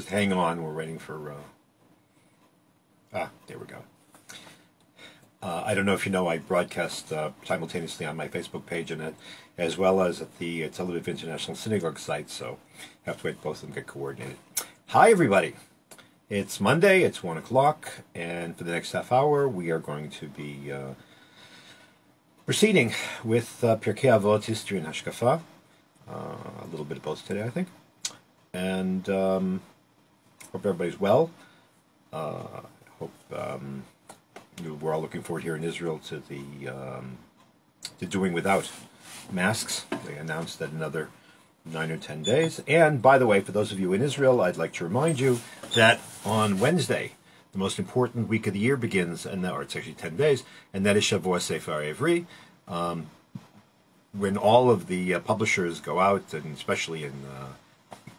Just hang on. We're waiting for... there we go. I don't know if you know, I broadcast simultaneously on my Facebook page and as well as at the Tel Aviv International Synagogue site, so I have to wait both of them get coordinated. Hi, everybody. It's Monday, it's 1 o'clock, and for the next half hour, we are going to be proceeding with Pirkei Avot, History and Hashkafa. A little bit of both today, I think. And hope everybody's well. Hope we're all looking forward here in Israel to the doing without masks. They announced that another 9 or 10 days. And by the way, for those of you in Israel, I'd like to remind you that on Wednesday, the most important week of the year begins, or it's actually 10 days, and that is Shavua Sefer Ivri, when all of the publishers go out, and especially in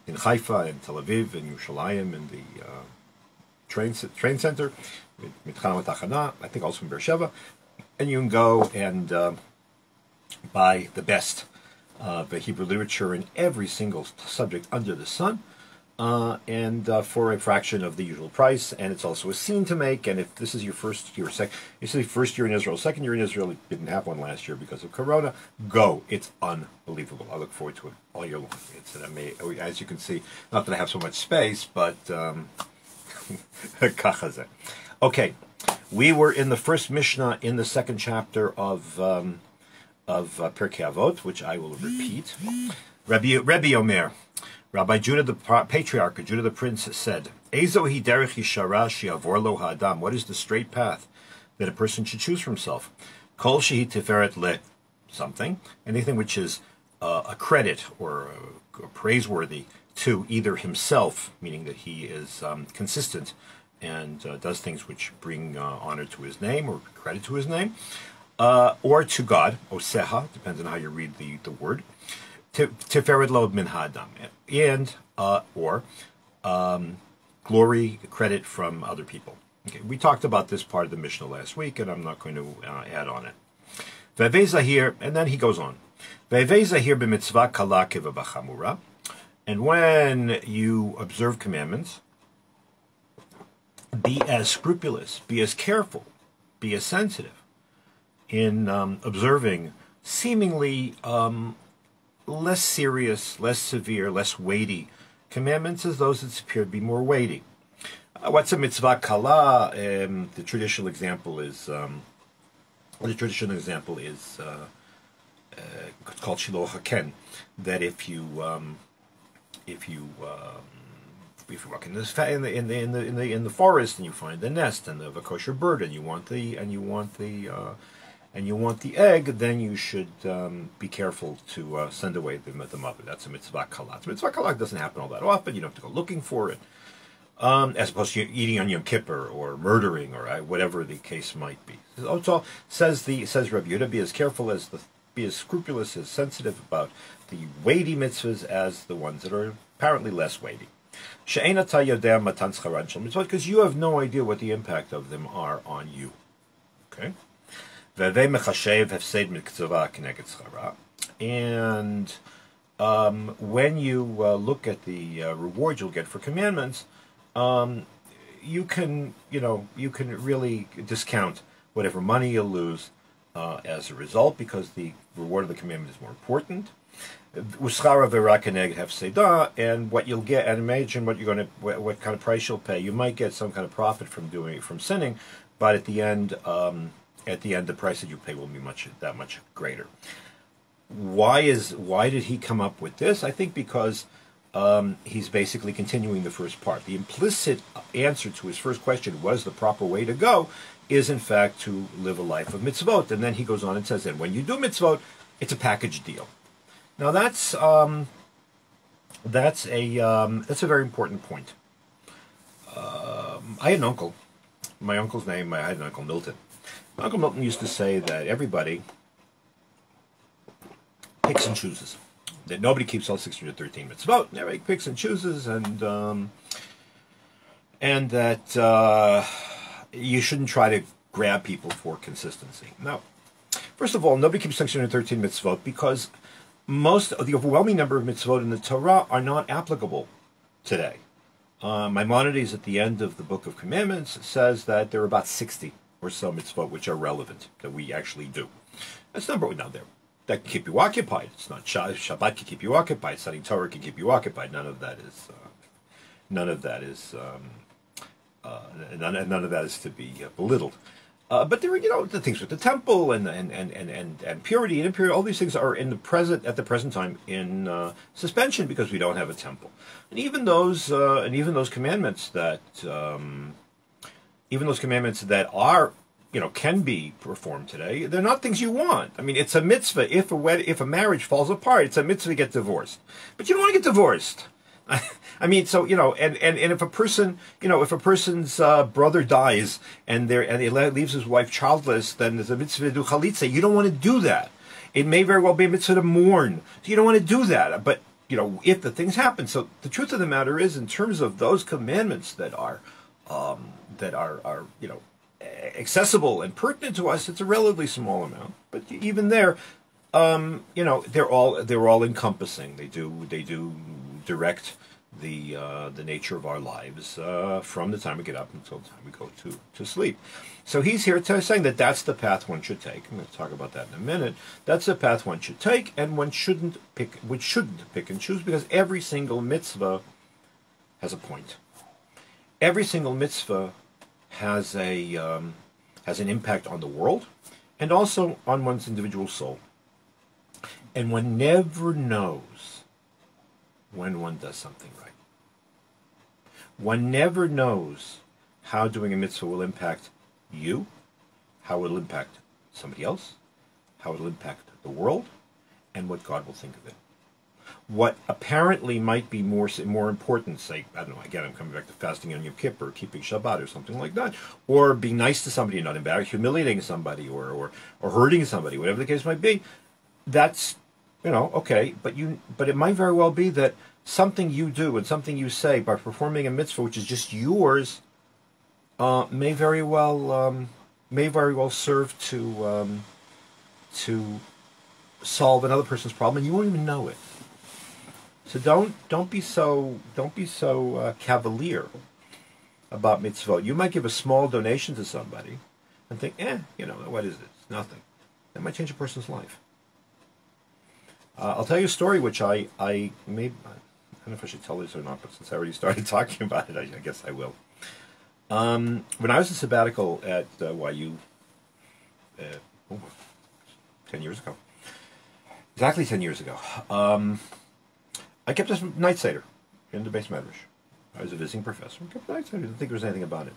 Haifa and Tel Aviv and Yerushalayim and the train center, I think also in Beersheba, and you can go and buy the best the Hebrew literature in every single subject under the sun, and for a fraction of the usual price. And it's also a scene to make. And if this is your first year, it's the first year in Israel, second year in Israel, you didn't have one last year because of Corona, go. It's unbelievable. I look forward to it all year long. It's an amazing, as you can see, not that I have so much space, but okay, we were in the first Mishnah in the second chapter of Pirkei Avot, which I will repeat. Rebbe Omer, Rabbi Judah the Patriarch, Judah the Prince said, Ezo hi derech yishara she'avor lo ha'adam. What is the straight path that a person should choose for himself? Kol shehi tiferet le something, anything which is a credit or praiseworthy to either himself, meaning that he is consistent and does things which bring honor to his name or credit to his name, or to God, oseha, depends on how you read the word, tiferet lo min ha'adam, and or glory, credit from other people. Okay, we talked about this part of the Mishnah last week, and I'm not going to add on it. Ve'evei zahir, and then he goes on. Ve'evei zahir b'mitzvah kala keva b'chamura, and when you observe commandments, be as scrupulous, be as careful, be as sensitive in observing seemingly less serious, less severe, less weighty commandments as those that appear to be more weighty. What's a mitzvah kala? The traditional example is it's called shiloh haken. That if you walk in the forest and you find the nest and of a kosher bird and you want the egg, then you should be careful to send away the mother. That's a mitzvah kala. Mitzvah kala doesn't happen all that often. You don't have to go looking for it, as opposed to eating on Yom Kippur or murdering or whatever the case might be. So says Rabbi Yehuda, be as scrupulous, as sensitive about the weighty mitzvahs as the ones that are apparently less weighty. Because you have no idea what the impact of them are on you. Okay? And when you look at the reward you'll get for commandments, you can really discount whatever money you'll lose as a result, because the reward of the commandment is more important. And what you'll get, and imagine what what kind of price you'll pay. You might get some kind of profit from sinning, but at the end, the price that you pay will be that much greater. Why did he come up with this? I think because he's basically continuing the first part. The implicit answer to his first question, was the proper way to go, is in fact to live a life of mitzvot. And then he goes on and says, and when you do mitzvot, it's a package deal. Now that's a very important point. I had an uncle. My uncle's name, I had an Uncle Milton. My Uncle Milton used to say that everybody picks and chooses. That nobody keeps all 613 mitzvot. Everybody picks and chooses, and that you shouldn't try to grab people for consistency. Now, first of all, nobody keeps 613 mitzvot because most of the overwhelming number of mitzvot in the Torah are not applicable today. Maimonides, at the end of the Book of Commandments, says that there are about 60 or so mitzvot which are relevant, that we actually do. That's number one. Now, there that can keep you occupied. It's not Shabbat can keep you occupied. Studying Torah can keep you occupied. None of that is none of that is to be belittled. But there are, the things with the temple and purity and impurity. All these things are at the present time in suspension because we don't have a temple. And even those commandments that are can be performed today, they're not things you want. I mean, it's a mitzvah. If a marriage falls apart, it's a mitzvah to get divorced. But you don't want to get divorced. I mean, so and if a person, if a person's brother dies and he leaves his wife childless, then there's a mitzvah to do chalitza. You don't want to do that. It may very well be a mitzvah to mourn. So you don't want to do that. But if the things happen, so the truth of the matter is, in terms of those commandments that are accessible and pertinent to us, it's a relatively small amount. But even there, they're all encompassing. They do direct the nature of our lives from the time we get up until the time we go to sleep. So he's here saying that that's the path one should take. I'm going to talk about that in a minute. That's the path one should take, and one shouldn't pick and choose, because every single mitzvah has a point. Every single mitzvah has an impact on the world and also on one's individual soul. And one never knows when one does something right. One never knows how doing a mitzvah will impact you, how it will impact somebody else, how it will impact the world, and what God will think of it. What apparently might be more important, say, I don't know, again, I'm coming back to fasting on Yom Kippur, keeping Shabbat or something like that, or being nice to somebody, not humiliating somebody, or hurting somebody, whatever the case might be, that's, okay, but it might very well be that something you do and something you say by performing a mitzvah, which is just yours, may very well serve to solve another person's problem, and you won't even know it. So don't be so cavalier about mitzvot. You might give a small donation to somebody and think, what is it? It's nothing. That might change a person's life. I'll tell you a story which I don't know if I should tell this or not, but since I already started talking about it, I guess I will. When I was in sabbatical at YU 10 years ago, exactly 10 years ago, I kept a night seder in the Beis Medrash. I was a visiting professor. I kept a night seder. I didn't think there was anything about it.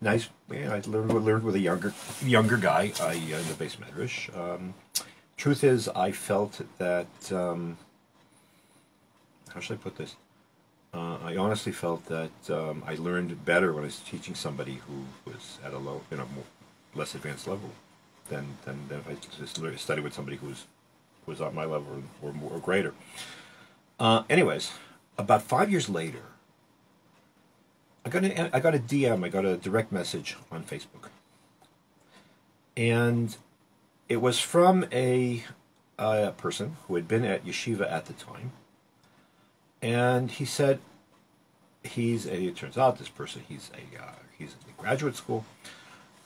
Nice. Yeah, I learned with a younger guy in the Beis Medrash. Truth is, I felt that how should I put this? I honestly felt that I learned better when I was teaching somebody who was at a less advanced level than if I just studied with somebody who was at my level or greater. Anyways, about 5 years later, I got a DM, I got a direct message on Facebook, and it was from a person who had been at yeshiva at the time, and he said it turns out this person he's in graduate school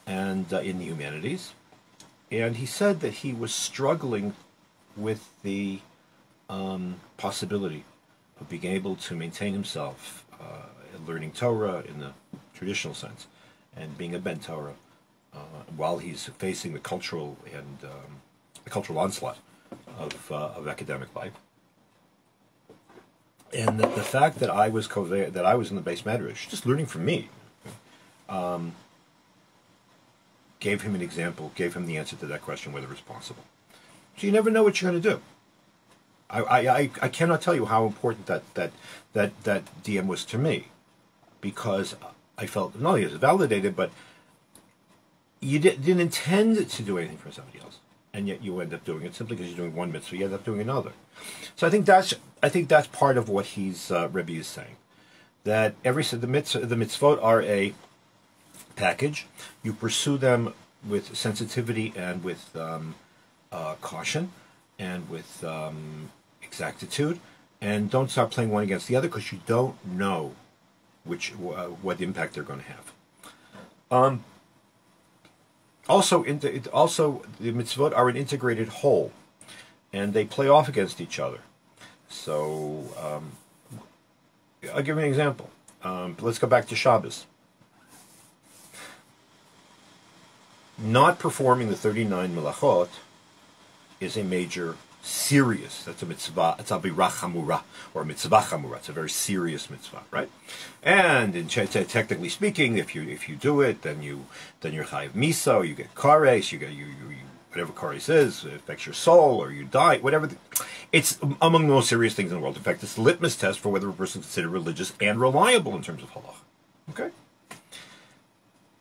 and in the humanities, and he said that he was struggling with the possibility of being able to maintain himself learning Torah in the traditional sense and being a Ben Torah while he's facing the cultural onslaught of academic life. And the fact that I was in the Beis Medrash, just learning from me, gave him an example, gave him the answer to that question, whether it's possible. So you never know what you're going to do. I cannot tell you how important that DM was to me, because I felt not only it was validated, but you didn't intend to do anything for somebody else, and yet you end up doing it simply because you're doing one mitzvah, you end up doing another. So I think that's part of what Rebbe is saying, that the mitzvot are a package. You pursue them with sensitivity and with caution and with exactitude, And don't start playing one against the other because you don't know what impact they're going to have. Also, the mitzvot are an integrated whole, and they play off against each other. So, I'll give you an example. Let's go back to Shabbos. Not performing the 39 melachot is a major, serious, that's a mitzvah, it's a birah chamura, or a mitzvah chamura, it's a very serious mitzvah, right? And technically speaking, if you do it, then you're chayiv misa, or you get kares, you whatever kares is, it affects your soul, or you die, whatever. It's among the most serious things in the world. In fact, it's the litmus test for whether a person is considered religious and reliable in terms of halacha. Okay?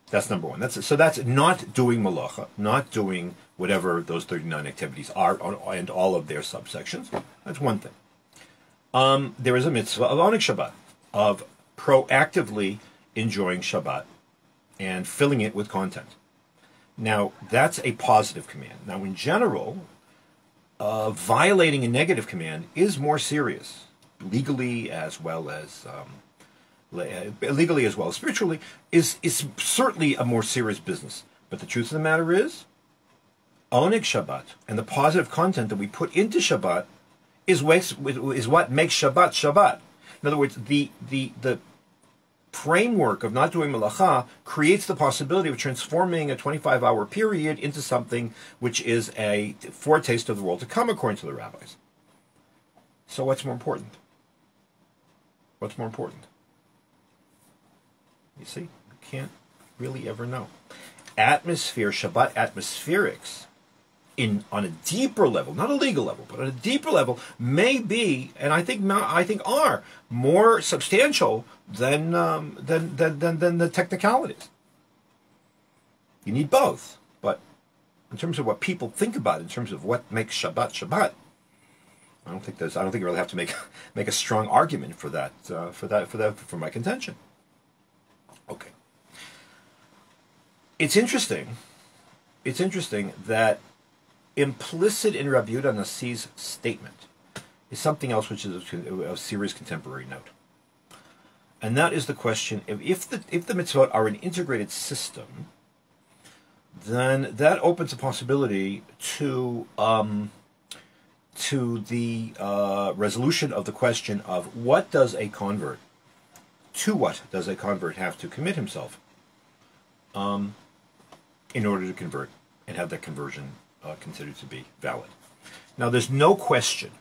That's number one. So that's not doing malacha, not doing whatever those 39 activities are, and all of their subsections. That's one thing. There is a mitzvah of oneg Shabbat, of proactively enjoying Shabbat and filling it with content. Now, that's a positive command. Now, in general, violating a negative command is more serious, legally as well as spiritually, is certainly a more serious business. But the truth of the matter is, oneg Shabbat and the positive content that we put into Shabbat is what makes Shabbat Shabbat. In other words, the framework of not doing malacha creates the possibility of transforming a 25-hour period into something which is a foretaste of the world to come, according to the rabbis. So what's more important? What's more important? You see, you can't really ever know. Atmosphere, Shabbat atmospherics, on a deeper level, not a legal level, but on a deeper level, may be, and I think are more substantial than the technicalities. You need both, but in terms of what people think about, in terms of what makes Shabbat Shabbat, I don't think you really have to make a strong argument for that for my contention. Okay. It's interesting that implicit in Rabbi Yehuda Nassi's statement is something else which is of serious contemporary note. And that is the question, if the mitzvot are an integrated system, then that opens a possibility to the resolution of the question of what does a convert have to commit himself in order to convert and have that conversion considered to be valid. Now, there's no question,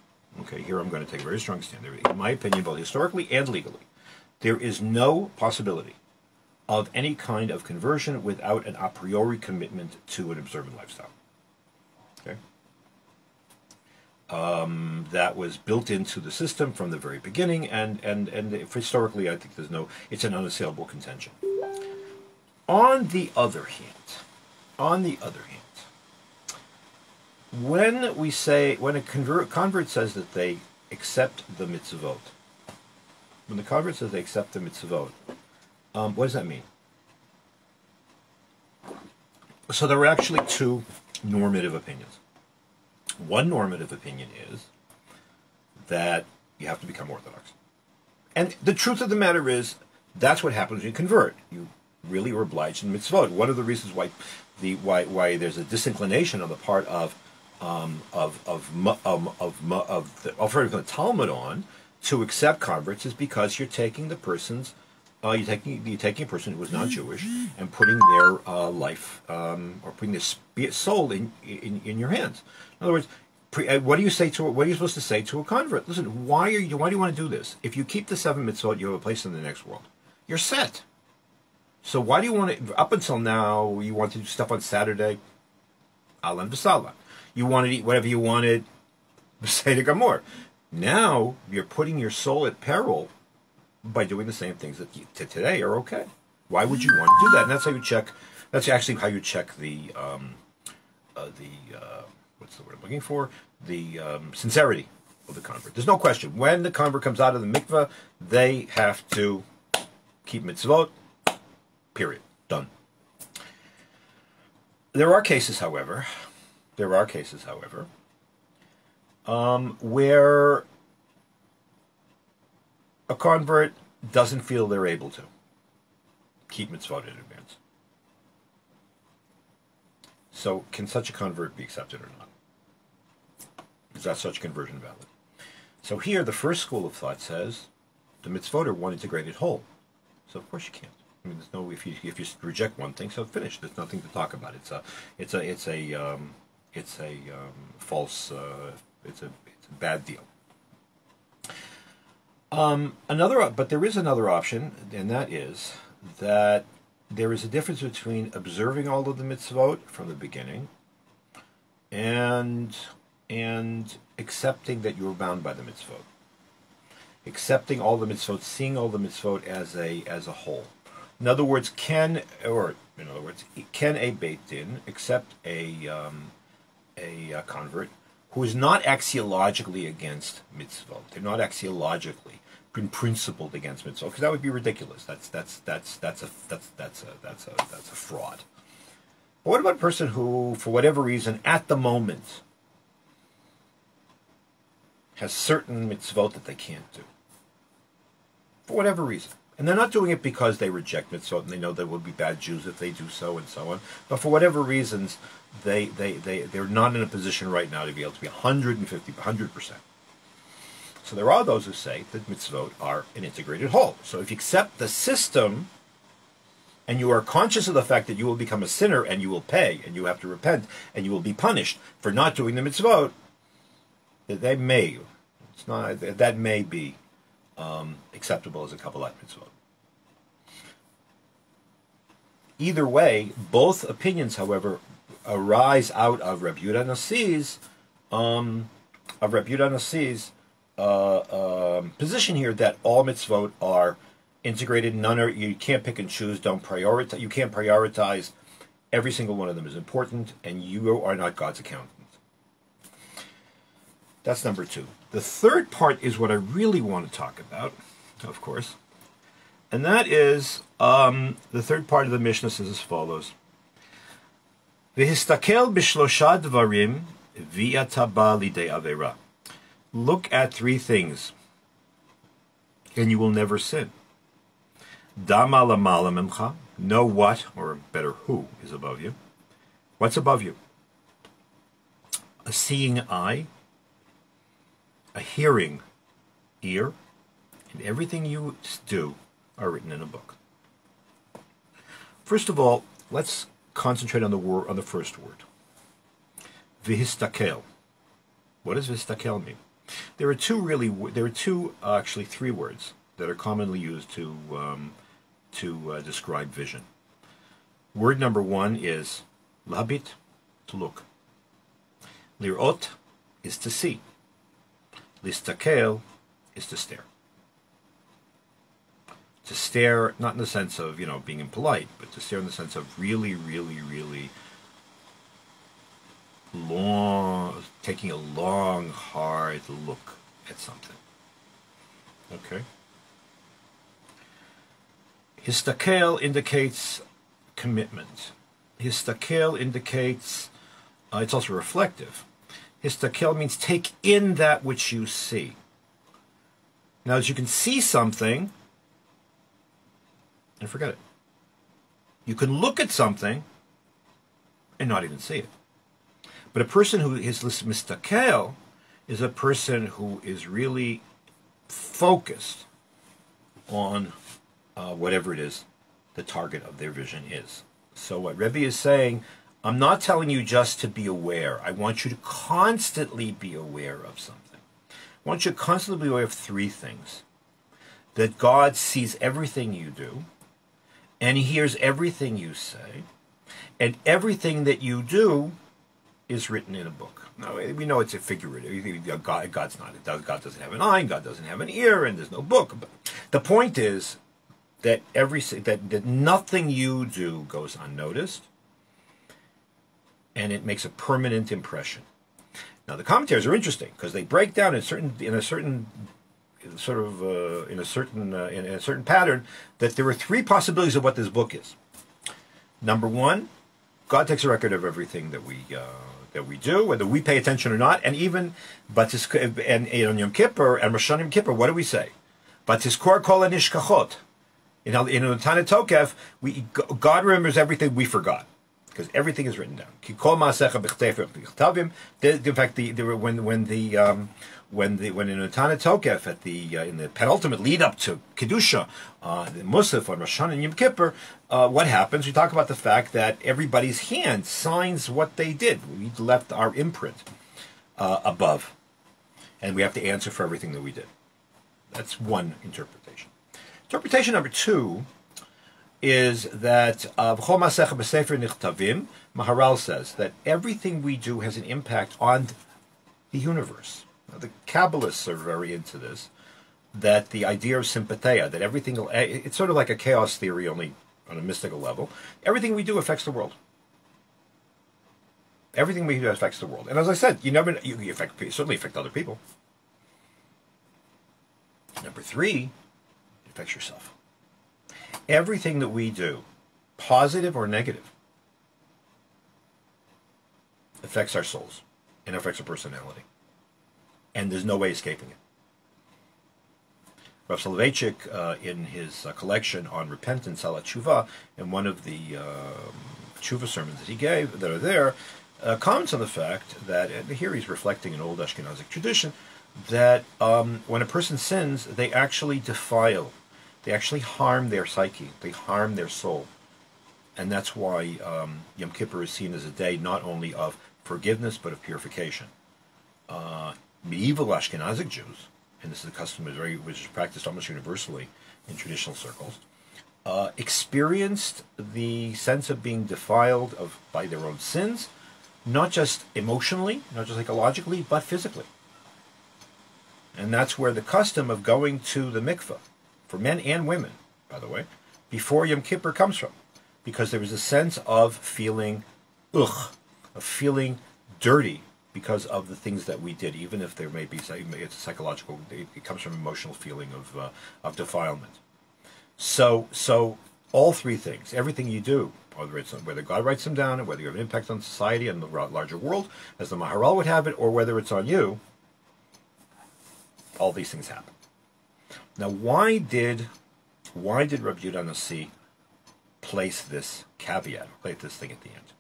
okay, here I'm going to take a very strong stand, in my opinion, both historically and legally, there is no possibility of any kind of conversion without an a priori commitment to an observant lifestyle. Okay? That was built into the system from the very beginning, and historically, I think it's an unassailable contention. On the other hand, when a convert says that they accept the mitzvot, what does that mean? So there are actually two normative opinions. One normative opinion is that you have to become Orthodox. And the truth of the matter is, that's what happens when you convert. You really are obliged in mitzvot. One of the reasons why there's a disinclination on the part of the Talmud on to accept converts is because you're taking a person who is not Jewish and putting their life or putting their soul in your hands. In other words, what are you supposed to say to a convert? Listen, why do you want to do this? If you keep the 7 mitzvot, you have a place in the next world. You're set. So why do you want to? Up until now, you want to do stuff on Saturday. Alan v'salan. You wanted to eat whatever you wanted. B'seder gamor. Now you're putting your soul at peril by doing the same things that today are okay. Why would you want to do that? And that's how you check. That's actually how you check the what's the word I'm looking for? The sincerity of the convert. There's no question. When the convert comes out of the mikveh, they have to keep mitzvot. Period. Done. There are cases, however, where a convert doesn't feel they're able to keep mitzvot in advance. So can such a convert be accepted or not? Is that such conversion valid? So here, the first school of thought says the mitzvot are one integrated whole. So of course you can't. I mean, there's no if you reject one thing, so finished. There's nothing to talk about. It's a false. It's a bad deal. But there is another option, and that is that there is a difference between observing all of the mitzvot from the beginning and accepting that you're bound by the mitzvot. Accepting all the mitzvot, seeing all the mitzvot as a whole. In other words, can a Beit Din accept a convert who is not axiologically against mitzvot? They're not axiologically principled against mitzvot, because that would be ridiculous. That's a fraud. But what about a person who, for whatever reason, at the moment, has certain mitzvot that they can't do? For whatever reason. And they're not doing it because they reject mitzvot and they know they will be bad Jews if they do so and so on. But for whatever reasons, they're not in a position right now to be able to be 100%. So there are those who say that mitzvot are an integrated whole. So if you accept the system and you are conscious of the fact that you will become a sinner and you will pay and you have to repent and you will be punished for not doing the mitzvot, that may be acceptable as a Kabbalat mitzvot. Either way, both opinions, however, arise out of Rabbi Yehuda Nassi's position here that all mitzvot are integrated. You can't pick and choose. You can't prioritize. Every single one of them is important, and you are not God's accountant. That's number two. The third part is what I really want to talk about, of course, and that is the third part of the Mishnah says as follows: V'histakel b'shlosha dvarim v'yata ba lidei avera. Look at three things, and you will never sin. Dama lamala mimcha. Know what, or better, who is above you. What's above you? A seeing eye, a hearing ear, and everything you do are written in a book. First of all, let's concentrate on the first word. V'histakel. What does v'histakel mean? There are actually three words that are commonly used to describe vision. Word number one is labit, to look. Lirot is to see. Listakel is to stare. To stare, not in the sense of, being impolite, but to stare in the sense of really, really, really long, taking a long, hard look at something. Okay? Histakel indicates commitment. Histakel indicates, it's also reflective. Histakel means take in that which you see. Now, as you can see something and forget it. You can look at something and not even see it. But a person who is mistakel is a person who is really focused on whatever it is the target of their vision is. So what Rebbe is saying, I'm not telling you just to be aware. I want you to constantly be aware of something. I want you to constantly be aware of three things. That God sees everything you do, and He hears everything you say, and everything that you do is written in a book. Now, we know it's a figurative. God doesn't have an eye, God doesn't have an ear, and there's no book. But the point is that that nothing you do goes unnoticed, and it makes a permanent impression. Now, the commentaries are interesting because they break down in a certain pattern that there are three possibilities of what this book is. Number one, God takes a record of everything that we do, whether we pay attention or not, and even on Yom Kippur and Rosh Hashanah Yom Kippur, what do we say? But Tizkor Kol HaNishkachot. In Tana Tokef, God remembers everything we forgot, because everything is written down. In fact, when in Tana Tokef in the penultimate lead up to Kedusha, the Musaf on Rosh Hashanah and Yom Kippur, what happens? We talk about the fact that everybody's hand signs what they did. We left our imprint above, and we have to answer for everything that we did. That's one interpretation. Interpretation number two is that Maharal says that everything we do has an impact on the universe. Now, the Kabbalists are very into this, that the idea of sympatheia, that everything, it's sort of like a chaos theory, only on a mystical level. Everything we do affects the world. Everything we do affects the world. And as I said, you certainly affect other people. Number three, it affects yourself. Everything that we do, positive or negative, affects our souls and affects our personality. And there's no way escaping it. Rav Soloveitchik, in his collection on repentance, Ala Tshuva, in one of the Tshuva sermons that he gave that are there, comments on the fact that, and here he's reflecting an old Ashkenazic tradition, that when a person sins, they actually defile. They actually harm their psyche. They harm their soul. And that's why Yom Kippur is seen as a day not only of forgiveness, but of purification. Medieval Ashkenazic Jews, and this is a custom which is practiced almost universally in traditional circles, experienced the sense of being defiled by their own sins, not just emotionally, not just psychologically, but physically. And that's where the custom of going to the mikveh, for men and women, by the way, before Yom Kippur comes from. Because there was a sense of feeling of feeling dirty because of the things that we did, even if there may be, it's a psychological, it comes from emotional feeling of defilement. So all three things, everything you do, whether God writes them down, and whether you have an impact on society and the larger world, as the Maharal would have it, or whether it's on you, all these things happen. Now, why did Rabbi Yehuda Nasi place this caveat, place this thing at the end?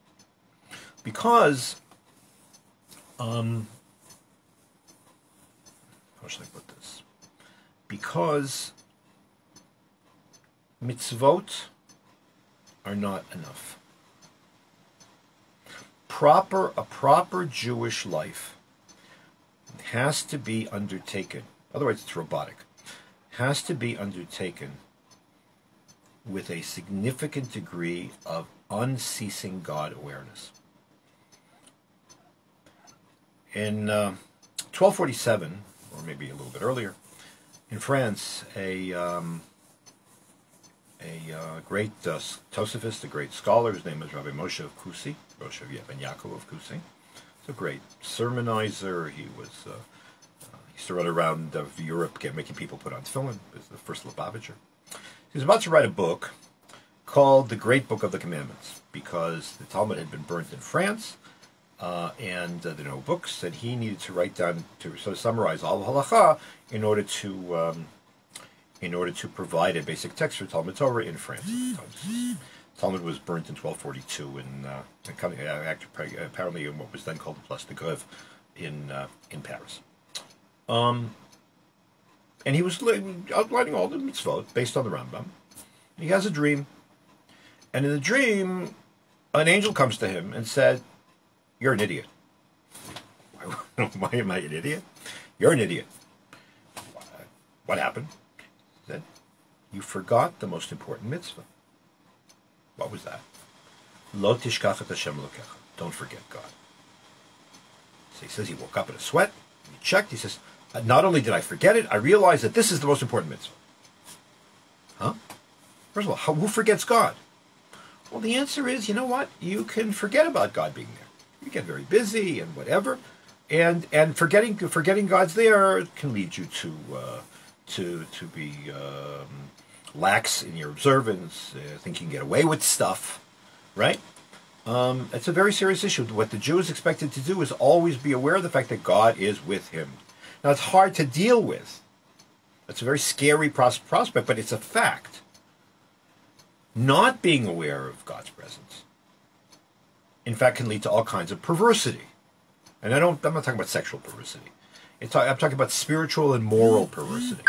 Because, how should I put this? Because mitzvot are not enough. A proper Jewish life has to be undertaken, otherwise it's robotic, has to be undertaken with a significant degree of unceasing God awareness. In 1247, or maybe a little bit earlier, in France, a great Tosafist, a great scholar, his name is Rabbi Moshe of Kusi, Moshe Ben Yaakov of Kusi. He's a great sermonizer. He was he used to run around Europe making people put on tefillin. He was the first Lubavitcher. He was about to write a book called The Great Book of the Commandments, because the Talmud had been burnt in France, and there were no books, and he needed to write down, to sort of summarize all the halacha in order to provide a basic text for Talmud Torah in France at the time. Talmud was burnt in 1242 apparently in what was then called the Place de Grève in Paris. And he was outlining all the mitzvot based on the Rambam. He has a dream, and in the dream, an angel comes to him and said, "You're an idiot." Why am I an idiot? You're an idiot. What happened? He said, "You forgot the most important mitzvah." What was that? Lo tishkach et Hashem Elokecha. Don't forget God. So he says he woke up in a sweat. He checked. He says, not only did I forget it, I realized that this is the most important mitzvah. Huh? First of all, who forgets God? Well, the answer is, you know what? You can forget about God being there. You get very busy and whatever, and forgetting God's there can lead you to be lax in your observance, think you can get away with stuff, right? It's a very serious issue. What the Jew is expected to do is always be aware of the fact that God is with him. Now, it's hard to deal with. It's a very scary prospect, but it's a fact. Not being aware of God's presence, in fact, can lead to all kinds of perversity. And I'm not talking about sexual perversity. I'm talking about spiritual and moral perversity.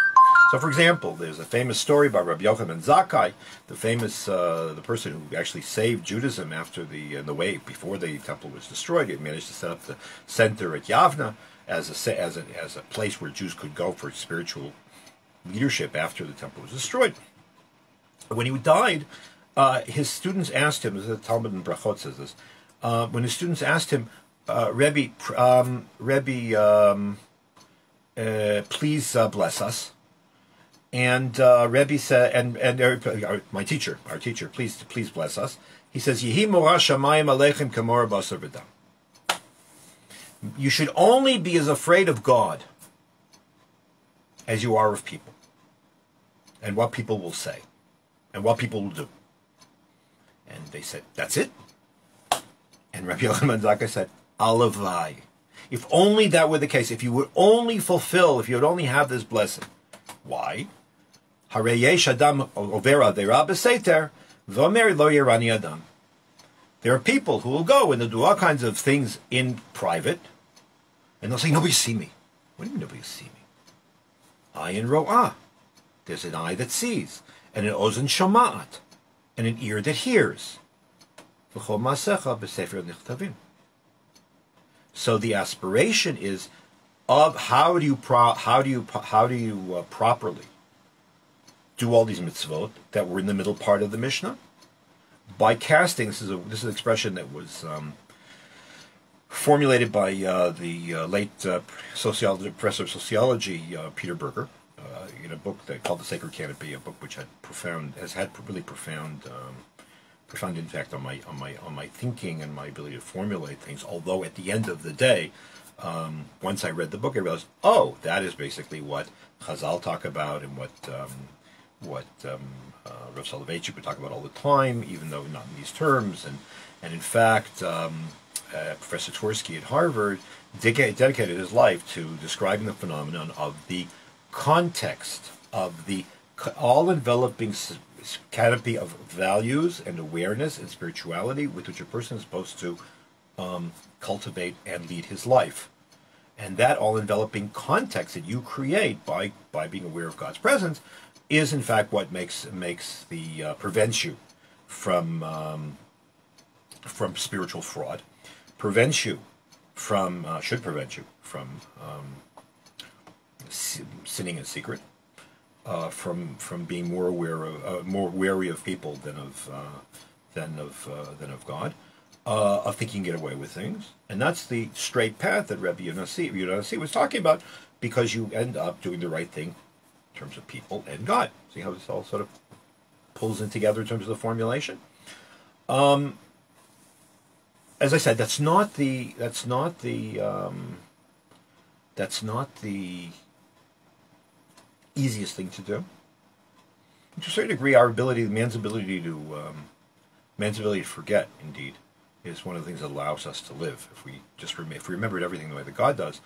So, for example, there's a famous story about Rabbi Yochanan ben Zakkai, the person who actually saved Judaism after the way before the temple was destroyed. He managed to set up the center at Yavna as a place where Jews could go for spiritual leadership after the temple was destroyed. When he died, his students asked him. The Talmud in Brachot says this. When his students asked him, Rebbe, please bless us. And Rebbe said, and my teacher, our teacher, please bless us. He says, Yehi mora shamayim aleichem kamora basar v'dam. You should only be as afraid of God as you are of people, and what people will say, and what people will do. And they said, that's it? And Rabbi Yochanan ben Zakkai said, Alavai. If only that were the case, if you would only have this blessing. Why? Hare yesh adam overa de'ra b'seiter, v'omer lo yerani adam. There are people who will go and they'll do all kinds of things in private, and they'll say, nobody see me. What do you mean nobody see me? Ayin ro'ah. There's an eye that sees, and an ozen shoma'at, and an ear that hears. V'chol ma'asecha b'sefer nichtavim. So the aspiration is of how do you properly do all these mitzvot that were in the middle part of the Mishnah by casting. This is an expression that was formulated by the late professor of sociology Peter Berger in a book called The Sacred Canopy, a book which has had really profound impact on my thinking and my ability to formulate things. Although at the end of the day, once I read the book, I realized, oh, that is basically what Chazal talk about and what Rav Soloveitchik would talk about all the time, even though not in these terms. And in fact, Professor Tversky at Harvard dedicated his life to describing the phenomenon of the context of the all-enveloping canopy of values and awareness and spirituality with which a person is supposed to cultivate and lead his life. And that all-enveloping context that you create by being aware of God's presence is, in fact, what prevents you from spiritual fraud, should prevent you from sinning in secret, from being more wary of people than of God, of thinking you get away with things. And that's the straight path that Rebbe Yonasi was talking about, because you end up doing the right thing in terms of people and God. See how this all sort of pulls in together in terms of the formulation? As I said, that's not the easiest thing to do. To a certain degree, man's ability to forget, indeed, is one of the things that allows us to live. If we remembered everything the way that God does,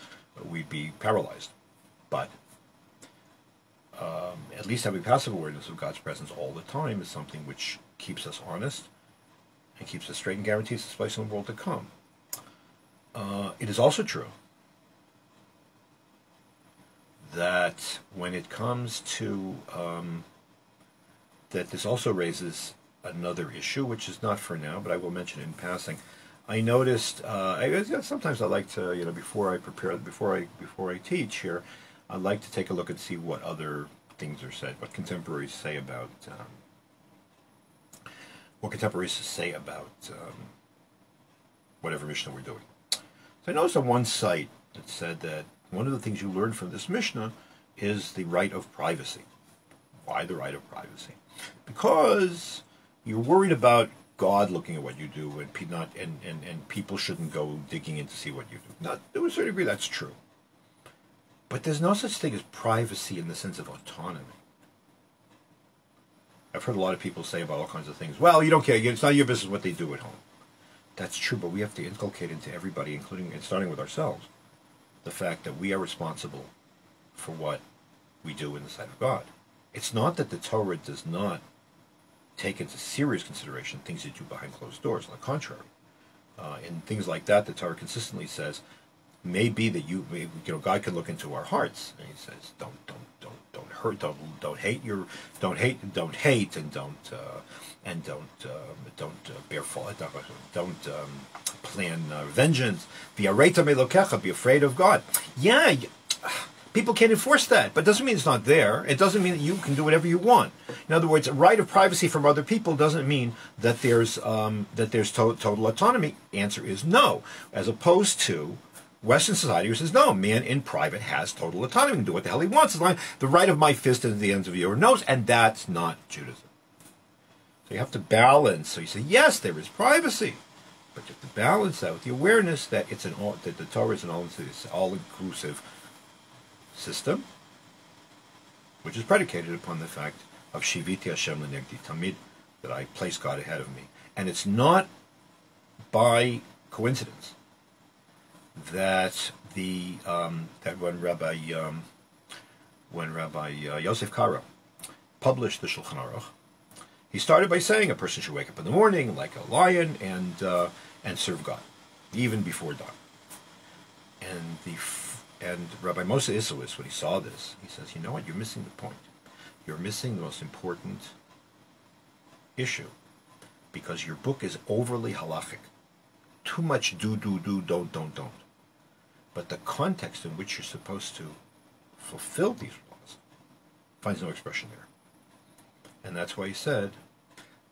we'd be paralyzed. But at least having passive awareness of God's presence all the time is something which keeps us honest and keeps us straight and guarantees us a place in the world to come. It is also true that when it comes to that, this also raises another issue, which is not for now, but I will mention it in passing. I noticed sometimes I like to, before I teach here, I like to take a look and see what other things are said, what contemporaries say about whatever Mishnah we're doing. So I noticed on one site it said that one of the things you learn from this Mishnah is the right of privacy. Why the right of privacy? Because you're worried about God looking at what you do, and people shouldn't go digging in to see what you do. Not to a certain degree, that's true. But there's no such thing as privacy in the sense of autonomy. I've heard a lot of people say about all kinds of things, well, you don't care, it's not your business what they do at home. That's true, but we have to inculcate into everybody, including and starting with ourselves, the fact that we are responsible for what we do in the sight of God. It's not that the Torah does not take into serious consideration things you do behind closed doors. On the contrary, in things like that, the Torah consistently says, maybe that God can look into our hearts, and He says, don't hurt, don't hate, and don't bear fault, don't plan vengeance. Be afraid of God. Yeah. People can't enforce that, but it doesn't mean it's not there. It doesn't mean that you can do whatever you want. In other words, a right of privacy from other people doesn't mean that there's total autonomy. The answer is no, as opposed to Western society, who says no, man in private has total autonomy, he can do what the hell he wants. As long as the right of my fist is at the ends of your nose, and that's not Judaism. So you have to balance. So you say yes, there is privacy, but you have to balance that with the awareness that that the Torah is an all-inclusive system, which is predicated upon the fact of Shiviti Hashem L'Negdi Tamid, that I place God ahead of me. And it's not by coincidence that that when Rabbi Yosef Karo published the Shulchan Aruch, he started by saying a person should wake up in the morning like a lion and serve God, even before dawn. And Rabbi Moshe Isserles, when he saw this, he says, you know what, you're missing the point. You're missing the most important issue, because your book is overly halachic. Too much do, don't. But the context in which you're supposed to fulfill these laws finds no expression there. And that's why he said,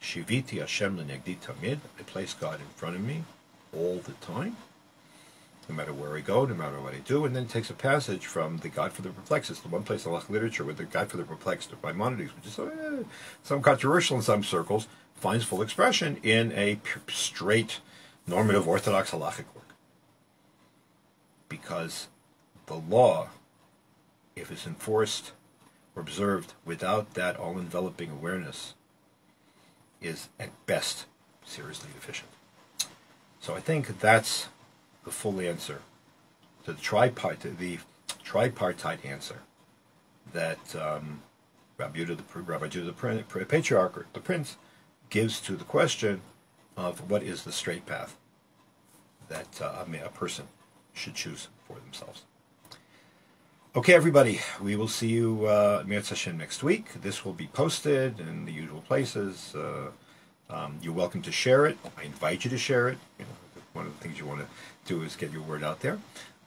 Shiviti Hashem L'Negdi Tamid, I place God in front of me all the time, no matter where I go, no matter what I do. And then takes a passage from the Guide for the Perplexed. It's the one place in Halakhic literature where the Guide for the Perplexed of Maimonides, which is some controversial in some circles, finds full expression in a straight, normative, orthodox halachic work. Because the law, if it's enforced or observed without that all-enveloping awareness, is at best seriously deficient. So I think that's the full answer to the tripartite answer that Rabbi Judah the Patriarch, or the Prince, gives to the question of what is the straight path that a person should choose for themselves. Okay, everybody, we will see you Me'etz Hashem next week. This will be posted in the usual places. You're welcome to share it. I invite you to share it. One of the things you want to do is get your word out there.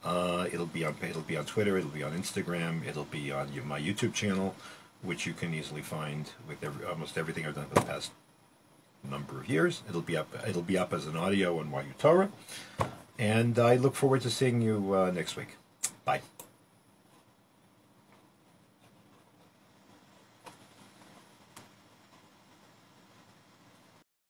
It'll be on Twitter. It'll be on Instagram. It'll be on my YouTube channel, which you can easily find with almost everything I've done for the past number of years. It'll be up as an audio on YU Torah, and I look forward to seeing you next week. Bye.